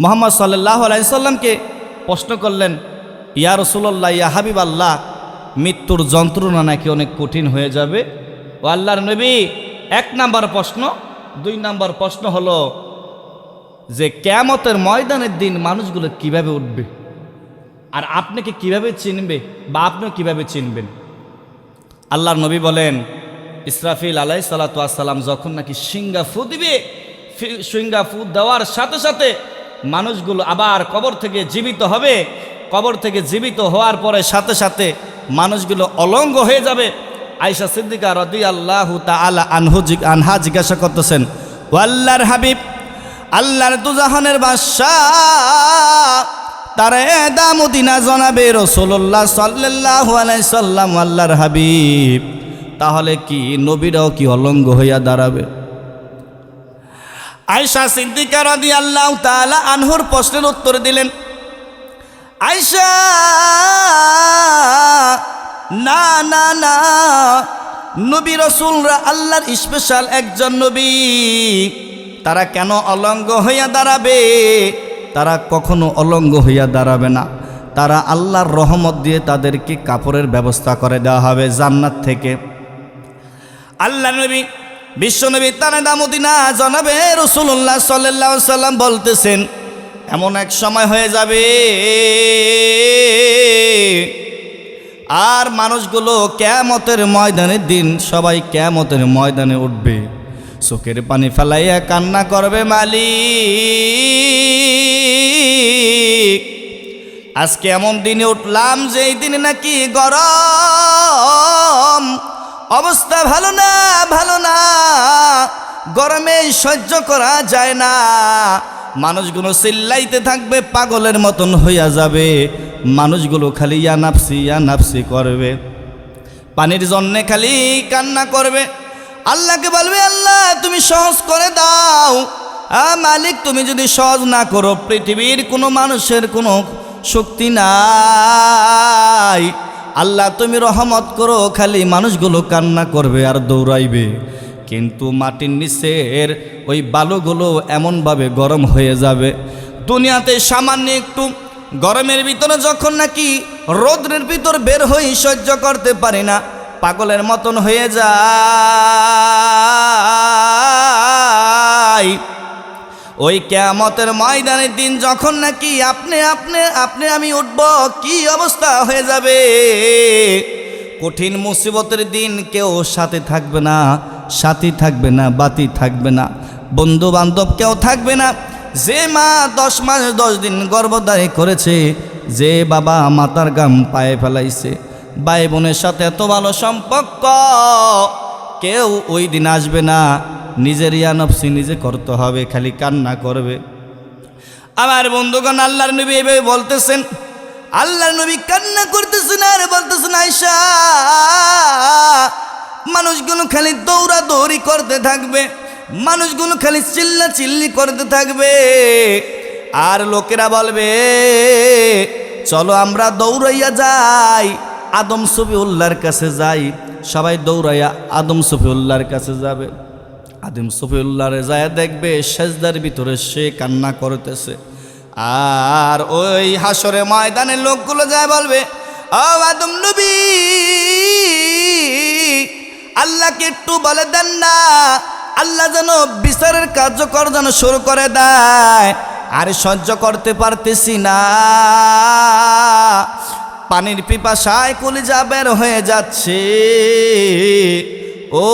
মুহাম্মদ সাল্লাল্লাহু আলাইহি সাল্লামকে প্রশ্ন করলেন, ইয়া রাসূলুল্লাহ, ইয়া হাবিব আল্লাহ, মৃত্যুর যন্ত্রণা নাকি অনেক কঠিন হয়ে যাবে। ও আল্লাহর নবী, 1 নাম্বার প্রশ্ন। 2 নাম্বার প্রশ্ন হলো যে কিয়ামতের ময়দানের দিন মানুষগুলো কিভাবে উঠবে, আর আপনাকে কিভাবে চিনবে বা আপনিও কিভাবে চিনবেন। আল্লাহর নবী বলেন, ইসরাফিল আলাইহিস সালাতু ওয়াস সালাম যখন নাকি সিংহা ফু দিবে, সিংহা ফু দেওয়ার সাথে সাথে মানুষগুলো আবার কবর থেকে জীবিত হবে। কবর থেকে জীবিত হওয়ার পরে সাথে সাথে মানুষগুলো অলঙ্গ হয়ে যাবে। আয়েশা সিদ্দিকা রাদিয়াল্লাহু তাআলা আনহা জিজ্ঞাসা করতেছেন, ও আল্লাহর হাবিব, আল্লাহর দুজাহানের বাদশাহ তারে দামুদিনা জনাবে রাসূলুল্লাহ সাল্লাল্লাহু আলাইহি সাল্লাম, আল্লাহর হাবিব, তাহলে কি নবীরাও কি অলঙ্গ হইয়া দাঁড়াবে? আয়েশা সিদ্দিকা রাদিয়াল্লাহু তাআলা আনহুর প্রশ্নের উত্তর দিলেন, আয়েশা, না না না, নবী রাসূলরা আল্লাহর স্পেশাল একজন নবী, তারা কেন অলঙ্গ হইয়া দাঁড়াবে? তারা কখনো অলঙ্গ হইয়া দাঁড়াবে না। তারা আল্লাহর রহমত দিয়ে তাদেরকে কাপড়ের ব্যবস্থা করে দেওয়া হবে জান্নাত থেকে। আল্লাহ নবী বিশ্বনবী তানেদা মদিনা জনাবে রাসূলুল্লাহ সাল্লাল্লাহু আলাইহি সাল্লাম বলতেছেন, এমন এক সময় হয়ে যাবে আর মানুষগুলো কিয়ামতের ময়দানের দিন সবাই কিয়ামতের ময়দানে উঠবে, চোখের পানি ফেলাইয়া কান্না করবে, মালিক, আজকে এমন দিনে উঠলাম যে এই দিনে নাকি গরম, অবস্থা ভালো না, ভালো না, গরমে সহ্য করা যায় না। মানুষগুলো চিল্লাইতে থাকবে, পাগলের মতন হইয়া যাবে, মানুষগুলো খালি ইয়া নাফসি করবে, পানির জন্যে খালি কান্না করবে। আল্লাহকে বলবে, আল্লাহ তুমি সহজ করে দাও, মালিক তুমি যদি সহজ না করো পৃথিবীর কোনো মানুষের কোনো শক্তি নাই। আল্লাহ তুমি রহমত করো, খালি মানুষগুলো কান্না করবে আর দৌড়াইবে। কিন্তু মাটির নিচের ওই বালুগুলো এমনভাবে গরম হয়ে যাবে, দুনিয়াতে সামান্য একটু গরমের ভিতরে যখন নাকি রৌদ্রের ভিতর বের হই সহ্য করতে পারি না, পাগলের মতন হয়ে যায়। ওই কিয়ামতের ময়দানের দিন যখন নাকি আপনি আমি উঠব, কি অবস্থা হয়ে যাবে। কঠিন মুসিবতের দিন, কেউ সাথে থাকবে না, সাথী থাকবে না, বাতি থাকবে না, বন্ধু বান্ধব কেউ থাকবে না। যে মা 10 মাস 10 দিন গর্ভধারী করেছে, যে বাবা মাতার গাম পায়ে ফেলাইছে, ভাই বোনের সাথে এত ভালো সম্পর্ক, কেউ ওই দিন আসবে না। নিজের ইয়া নফসি নিজে করতে হবে, খালি কান্না করবে। আমার বন্ধুগণ, আল্লাহর নবী এভাবে বলতেছেন, আল্লাহর নবী কান্না করতেছেন আর বলতেছেন, আয়েশা, মানুষগুলো খালি দৌড়াদৌড়ি করতে থাকবে, মানুষগুলো খালি চিল্লাচিল্লি করতে থাকবে, আর লোকেরা বলবে, চলো আমরা দৌড়াইয়া যাই, আদম সফিউল্লাহর কাছে যাই। সবাই দৌড়াইয়া আদম সফিউল্লাহর কাছে যাবে। আদম সফিউল্লাহরে যায় দেখবে সেজদার ভিতরে সে কান্না করতেছে। আর ওই হাসরে ময়দানের লোকগুলো যায় বলবে, ও আদম নবী, আল্লাহকে একটু বলে দেন না, আল্লাহ যেন বিচারের কার্যকর যেন শুরু করে দেয়। আর সহ্য করতে পারতেছি না, পানির পিপাসায় কলিজা বের হয়ে যাচ্ছে। ও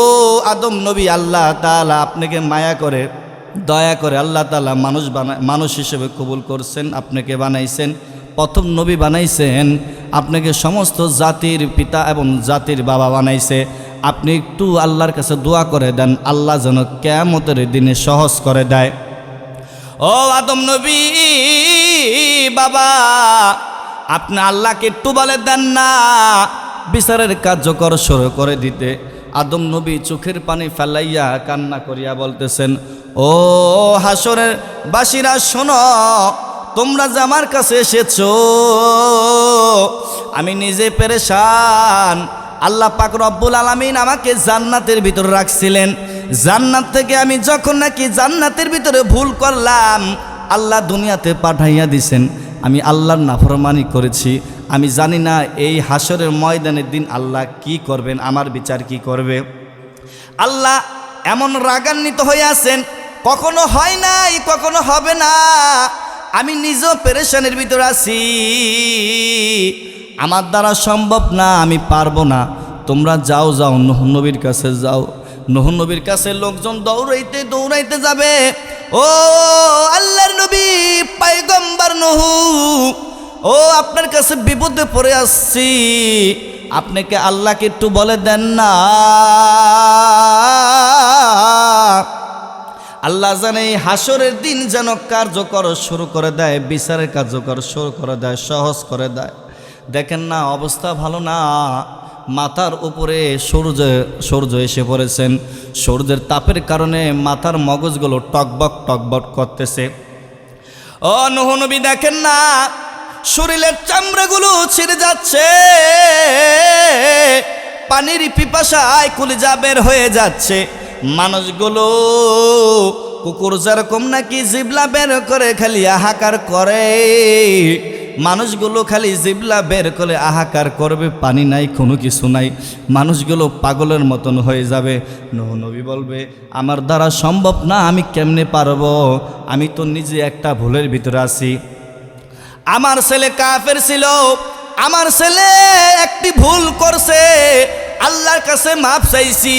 আদম নবী, আল্লাহ তাআলা আপনাকে মায়া করে দয়া করে আল্লাহ তাআলা মানুষ হিসেবে কবুল করছেন, আপনাকে বানাইছেন, প্রথম নবী বানাইছেন, আপনাকে সমস্ত জাতির পিতা এবং জাতির বাবা বানাইছে। আপনি একটু আল্লাহর কাছে দোয়া করে দেন, আল্লাহ যেন কিয়ামতের দিনে সহজ করে দেয়। ও আদম নবী বাবা, আপনি আল্লাহকে একটু বলে দেন না বিচারের কার্যকর শুরু করে দিতে। আদম নবী চোখের পানি ফেলাইয়া কান্না করিয়া বলতেছেন, ও হাসরের বাসীরা শোনো, তোমরা যে আমার কাছে এসেছো, আমি নিজে পেরেশান। আল্লাহ পাক রব্বুল আলামিন আমাকে জান্নাতের ভিতরে রাখছিলেন, জান্নাত থেকে আমি যখন নাকি জান্নাতের ভিতরে ভুল করলাম, আল্লাহ দুনিয়াতে পাঠাইয়া দিছেন, আমি আল্লাহর নাফরমানি করেছি, আমি জানি না এই হাসরের ময়দানের দিন আল্লাহ কি করবেন, আমার বিচার কি করবে। আল্লাহ এমন রাগান্বিত হয়ে আছেন, কখনো হয় নাই, কখনো হবে না। আমি নিজেও পেরেশানির ভিতরে আছি, আমার দ্বারা সম্ভব না, আমি পারবো না। তোমরা যাও যাও, নূহ নবীর কাছে যাও। নূহ নবীর কাছে লোকজন দৌড়াইতে দৌড়াইতে যাবে। ও আল্লাহর নবী পয়গম্বর নূহ, ও আপনার কাছে বিপদে পড়ে আসছি, আপনাকে আল্লাহকে একটু বলে দেন না। আল্লাহ জানে এই হাসরের দিন যেন কার্যকর শুরু করে দেয়, বিচারের কার্যকর শুরু করে দেয়, সহজ করে দেয়। দেখেন না, অবস্থা ভালো না। মাথার উপরে সূর্য এসে পড়েছেন, সূর্যের তাপের কারণে মাথার মগজগুলো টকবক টকবক করতেছে। ও নূহ নবী দেখেন না, শরীরের চামড়াগুলো ছিঁড়ে যাচ্ছে, পানির পিপাসায় কলিজা বের হয়ে যাচ্ছে। মানুষগুলো কুকুর যেরকম নাকি জিবলা বের করে খালি হাহাকার করে, মানুষগুলো খালি জিবলা বের করে হাহাকার করবে, পানি নাই, কোনো কিছু নাই, মানুষগুলো পাগলের মতন হয়ে যাবে। নূহ নবী বলবে, আমার দ্বারা সম্ভব না, আমি কেমনে পারবো, আমি তো নিজে একটা ভুলের ভিতরে আছি। আমার ছেলে কাফের ছিল, আমার ছেলে একটি ভুল করছে, আল্লাহর কাছে মাপ চাইছি।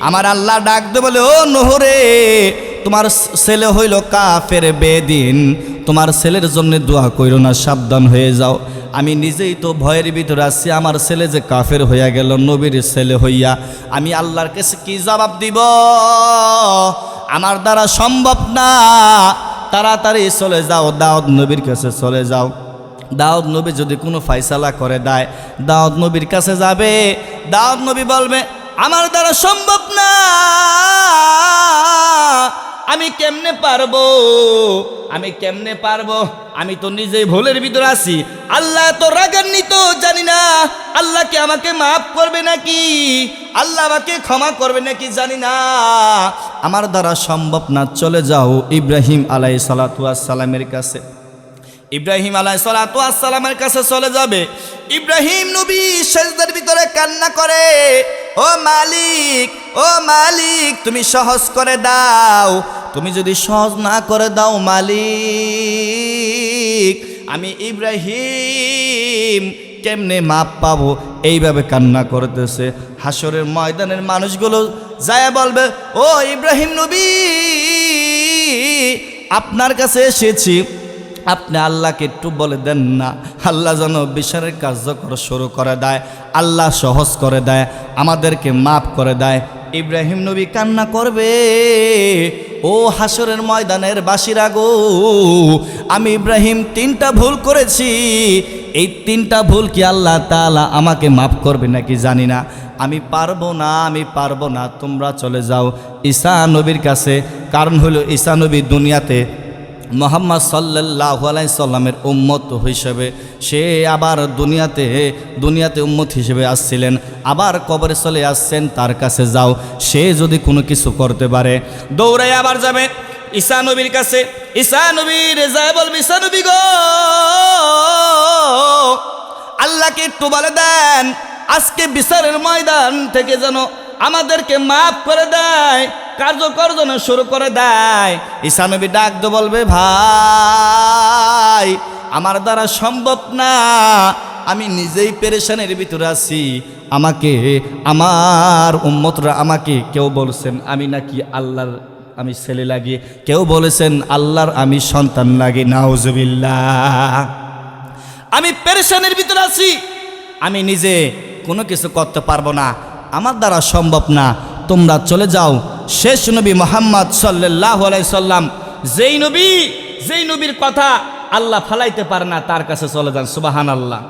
আমার আল্লাহ ডাক দে বলে, ও নূহ রে, তোমার ছেলে হইল কাফের বেদিন, তোমার ছেলের জন্য দোয়া কইরো না, সাবধান হয়ে যাও। আমি নিজেই তো ভয়ের ভিতরে আছি, আমার ছেলে যে কাফের হইয়া গেল, নবীর ছেলে হইয়া আমি আল্লাহর কাছে কি জবাব দিব, আমার দ্বারা সম্ভব না। তাড়াতাড়ি চলে যাও, দাউদ নবীর কাছে চলে যাও। দাউদ নবী যদি কোনো ফয়সালা করে দেয়, দাউদ নবীর কাছে যাবে। দাউদ নবী বলবে, আমার দ্বারা সম্ভব না, আমি কেমনে পারবো, আমি কেমনে পারবো, আমি তো নিজেই ভুলের ভিতরে আছি। আল্লাহ তো রাগান্বিত, জানি না আল্লাহকে আমাকে মাফ করবে নাকি, আল্লাহ আমাকে ক্ষমা করবে নাকি জানি না, আমার দ্বারা সম্ভব না। চলে যাও ইব্রাহিম আলাইহিস সালাতু ওয়াস সালামের কাছে। ইব্রাহিম আলাইহিস সালাতু ওয়াস সালামের কাছে চলে যাবে। ইব্রাহিম নবী সিজদার ভিতরে কান্না করে, ও মালিক, ও মালিক, তুমি সহজ করে দাও, তুমি যদি সহজ না করে দাও মালিক, আমি ইব্রাহিম কেমনে মাপ পাবো, এইভাবে কান্না করতেছে। হাসরের ময়দানের মানুষগুলো যায় বলবে, ও ইব্রাহিম নবী, আপনার কাছে এসেছি, আপনি আল্লাহকে একটু বলে দেন না, আল্লাহ যেন বিচারের কার্যকর শুরু করে দেয়, আল্লাহ সহজ করে দেয়, আমাদেরকে মাফ করে দেয়। ইব্রাহিম নবী কান্না করবে, ও হাসরের ময়দানের বাসীরা গো, আমি ইব্রাহিম 3টা ভুল করেছি, এই 3টা ভুল কি আল্লাহ তাআলা আমাকে মাফ করবে নাকি জানি না, আমি পারবো না, আমি পারবো না, তোমরা চলে যাও ঈসা নবীর কাছে। কারণ হলো ঈসা নবী দুনিয়াতে মুহাম্মদ সাল্লাল্লাহু আলাইহি সাল্লামের উম্মত হিসেবে সে আবার দুনিয়াতে উম্মত হিসেবে আসছিলেন, আবার কবরে চলে আসছেন, তার কাছে যাও, সে যদি কোনো কিছু করতে পারে। দৌড়াই আবার যাবে ঈসা নবীর কাছে। ঈসা নবীর যায় বলবে, ঈসা নবী গো, আল্লাহকে একটু বলে দেন, আজকে বিচারের ময়দান থেকে যেন আমাদেরকে মাফ করে দেয়, কার্যকর যেন শুরু করে দেয়। ঈসা নবী ডাক দিয়ে বলবে, ভাই, আমার দ্বারা সম্ভব না, আমি নিজেই পেরেশানের ভিতরে আছি, আমাকে আমার উম্মতরা আমাকে কেউ বলছেন আমি নাকি আল্লাহর আমি ছেলে লাগি, কেউ বলেছেন আল্লাহর আমি সন্তান লাগি, নাউজুবিল্লাহ। আমি পেরেশানের ভিতরে আছি, আমি নিজে কোনো কিছু করতে পারবো না, আমার দ্বারা সম্ভব না, তোমরা চলে যাও। শেষ নবী মুহাম্মদ সাল্লাল্লাহু আলাইহি সাল্লাম, যেই নবীর কথা আল্লাহ ফালাইতে পারে না, তার কাছে চলে যান। সুবহানাল্লাহ।